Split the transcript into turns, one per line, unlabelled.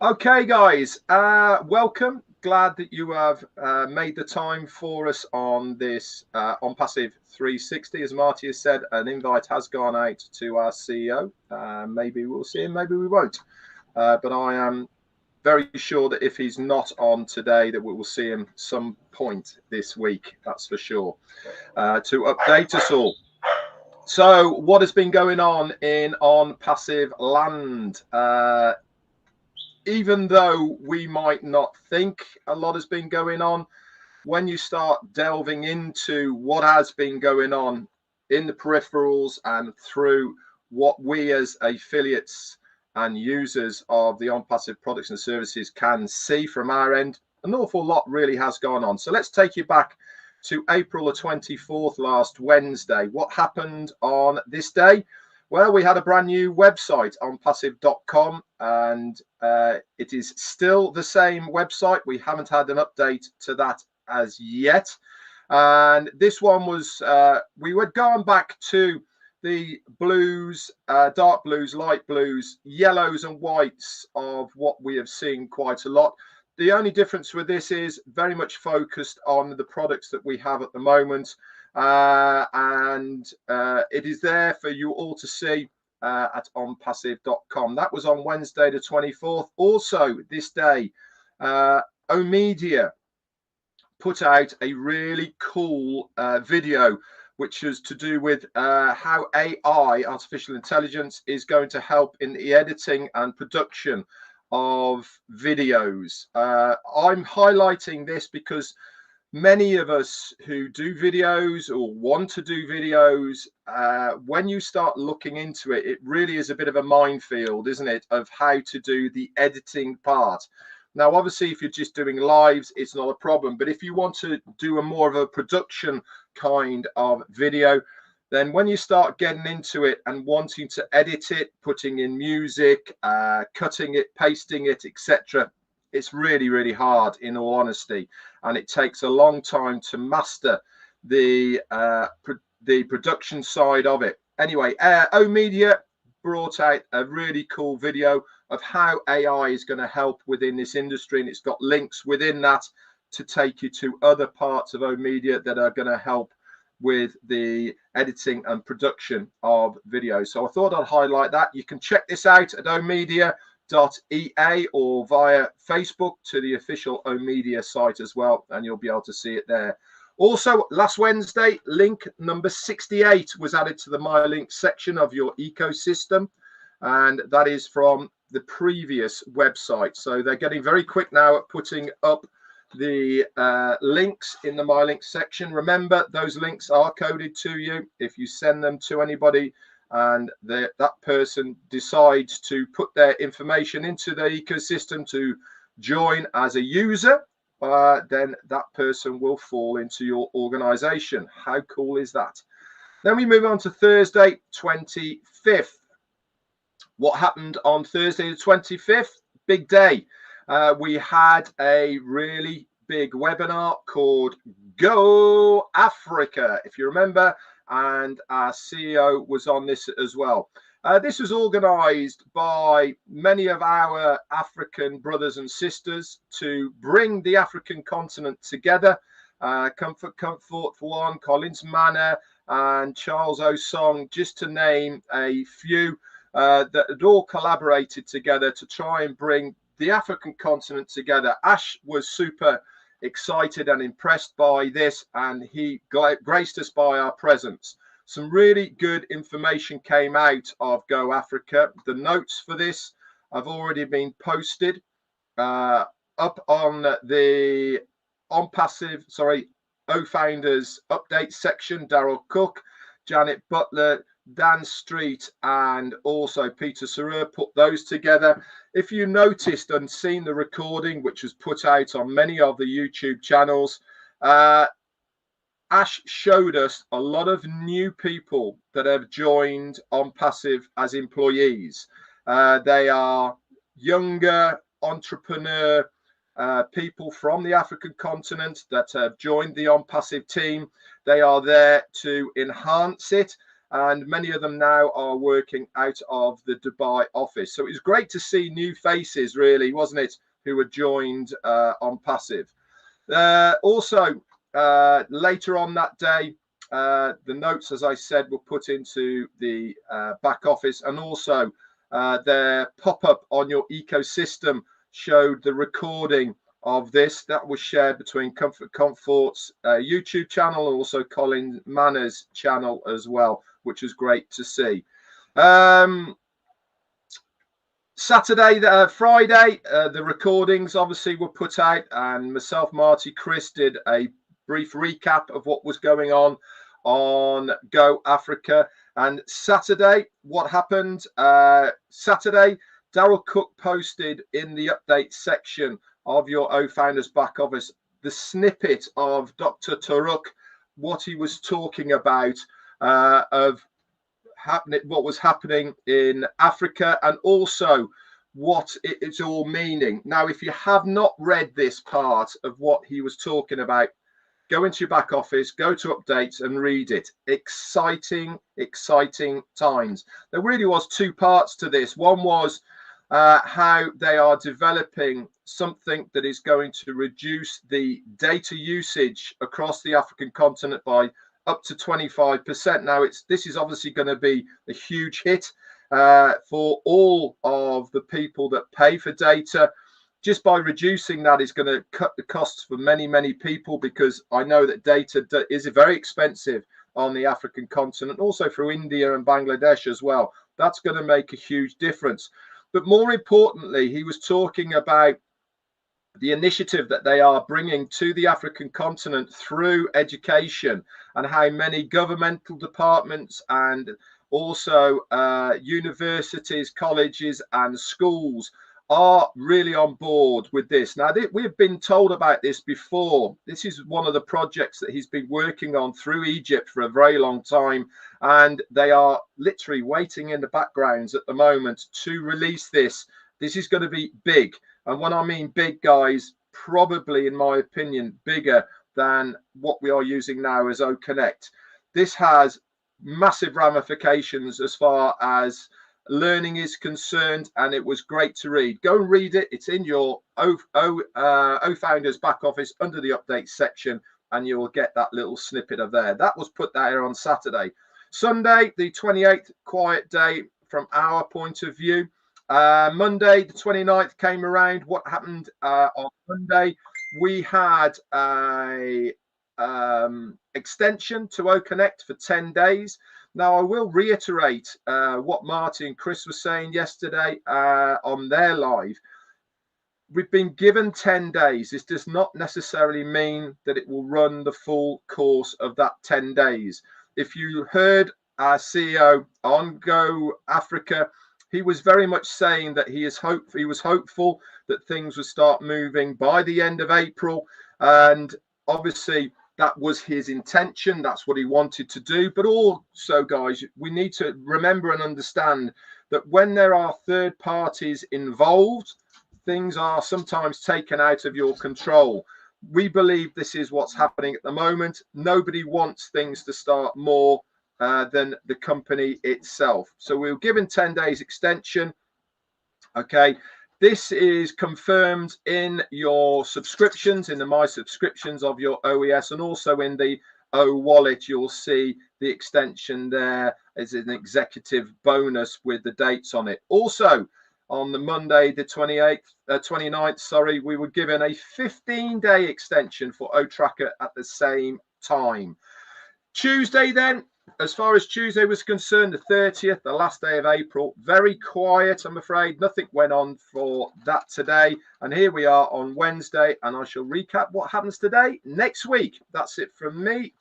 Okay, guys, welcome. Glad that you have made the time for us on this OnPassive 360. As Marty has said, an invite has gone out to our CEO. Maybe we'll see him, maybe we won't. But I am very sure that if he's not on today, that we will see him some point this week. That's for sure. To update us all. So, what has been going on in OnPassive land? Even though we might not think a lot has been going on, when you start delving into what has been going on in the peripherals and through what we as affiliates and users of the OnPassive products and services can see from our end, an awful lot really has gone on. So let's take you back to April the 24th, last Wednesday. What happened on this day? Well, we had a brand new website, onpassive.com, and it is still the same website. We haven't had an update to that as yet. And this one was, we were going back to the blues, dark blues, light blues, yellows and whites of what we have seen quite a lot. The only difference with this is very much focused on the products that we have at the moment. It is there for you all to see at onpassive.com. That was on Wednesday the 24th. Also this day, OMedia put out a really cool video which is to do with how AI, artificial intelligence, is going to help in the editing and production of videos. I'm highlighting this because many of us who do videos or want to do videos, when you start looking into it, it really is a bit of a minefield, isn't it, of how to do the editing part. Now, obviously, if you're just doing lives, it's not a problem. But if you want to do a more of a production kind of video, then when you start getting into it and wanting to edit it, putting in music, cutting it, pasting it, etc., it's really, really hard, in all honesty, and it takes a long time to master the production side of it. Anyway, OMedia brought out a really cool video of how AI is going to help within this industry, and it's got links within that to take you to other parts of OMedia that are going to help with the editing and production of videos. So I thought I'd highlight that. You can check this out at OMedia.ea or via Facebook to the official OMedia site as well, and you'll be able to see it there. Also, last Wednesday, link number 68 was added to the My Link section of your ecosystem, and that is from the previous website. So they're getting very quick now at putting up the links in the My Link section. Remember, those links are coded to you. If you send them to anybody and that person decides to put their information into the ecosystem to join as a user, then that person will fall into your organization. How cool is that? Then we move on to Thursday, 25th. What happened on Thursday the 25th? Big day. We had a really big webinar called Go Africa, if you remember, and our CEO was on this as well. This was organized by many of our African brothers and sisters to bring the African continent together. Comfort for One, Collins Manor, and Charles Osong, just to name a few, that had all collaborated together to try and bring the African continent together. Ash was super excited and impressed by this, and he graced us by our presence. Some really good information came out of Go Africa. The notes for this have already been posted up on the OFounders update section. Daryl Cook, Janet Butler, Dan Street, and also Peter Sarer put those together. If you noticed and seen the recording, which was put out on many of the YouTube channels, Ash showed us a lot of new people that have joined OnPassive as employees. They are younger entrepreneur people from the African continent that have joined the OnPassive team. They are there to enhance it. and many of them now are working out of the Dubai office. So it was great to see new faces, really, wasn't it, who had joined OnPassive. Also, later on that day, the notes, as I said, were put into the back office, and also their pop-up on your ecosystem showed the recording of this. That was shared between Comfort Comfort's YouTube channel and also Colin Manners' channel as well, which was great to see. Friday, the recordings obviously were put out, and myself, Marty, Chris did a brief recap of what was going on Go Africa. And Saturday, what happened? Saturday, Daryl Cook posted in the update section of your OFounders back office the snippet of Dr. Taruk, what he was talking about of what was happening in Africa, and also what it's all meaning. Now, if you have not read this part of what he was talking about, go into your back office, go to updates and read it. Exciting times. There really was two parts to this. One was how they are developing something that is going to reduce the data usage across the African continent by up to 25%. Now, this is obviously going to be a huge hit for all of the people that pay for data. Just by reducing that is going to cut the costs for many people, because I know that data is very expensive on the African continent, also through India and Bangladesh as well. That's going to make a huge difference. But more importantly, he was talking about the initiative that they are bringing to the African continent through education, and how many governmental departments and also universities, colleges and schools are really on board with this. Now, we've been told about this before. This is one of the projects that he's been working on through Egypt for a very long time, and they are literally waiting in the backgrounds at the moment to release this. This is going to be big. And when I mean big, guys, probably, in my opinion, bigger than what we are using now as OCONNECT. This has massive ramifications as far as learning is concerned, and it was great to read. Go and read it. It's in your OFounders back office under the update section, and you will get that little snippet of there. That was put there on Saturday. Sunday, the 28th, quiet day from our point of view. Monday, the 29th came around. What happened on Monday? We had a extension to OCONNECT for 10 days. Now, I will reiterate what Marty and Chris were saying yesterday on their live. We've been given 10 days. This does not necessarily mean that it will run the full course of that 10 days. If you heard our CEO on Go Africa, he was very much saying that he was hopeful that things would start moving by the end of April. And obviously, that was his intention. That's what he wanted to do. But also, guys, we need to remember and understand that when there are third parties involved, things are sometimes taken out of your control. We believe this is what's happening at the moment. Nobody wants things to start more than the company itself. So we were given 10 days extension. Okay. This is confirmed in your subscriptions, in the My Subscriptions of your OES, and also in the OWallet. You'll see the extension there as an executive bonus with the dates on it. Also, on the Monday, the 29th, sorry, we were given a 15-day extension for OTRACKER at the same time. Tuesday, then, as far as Tuesday was concerned, the 30th, the last day of April, very quiet, I'm afraid. Nothing went on for that today. And here we are on Wednesday, and I shall recap what happens today next week. That's it from me.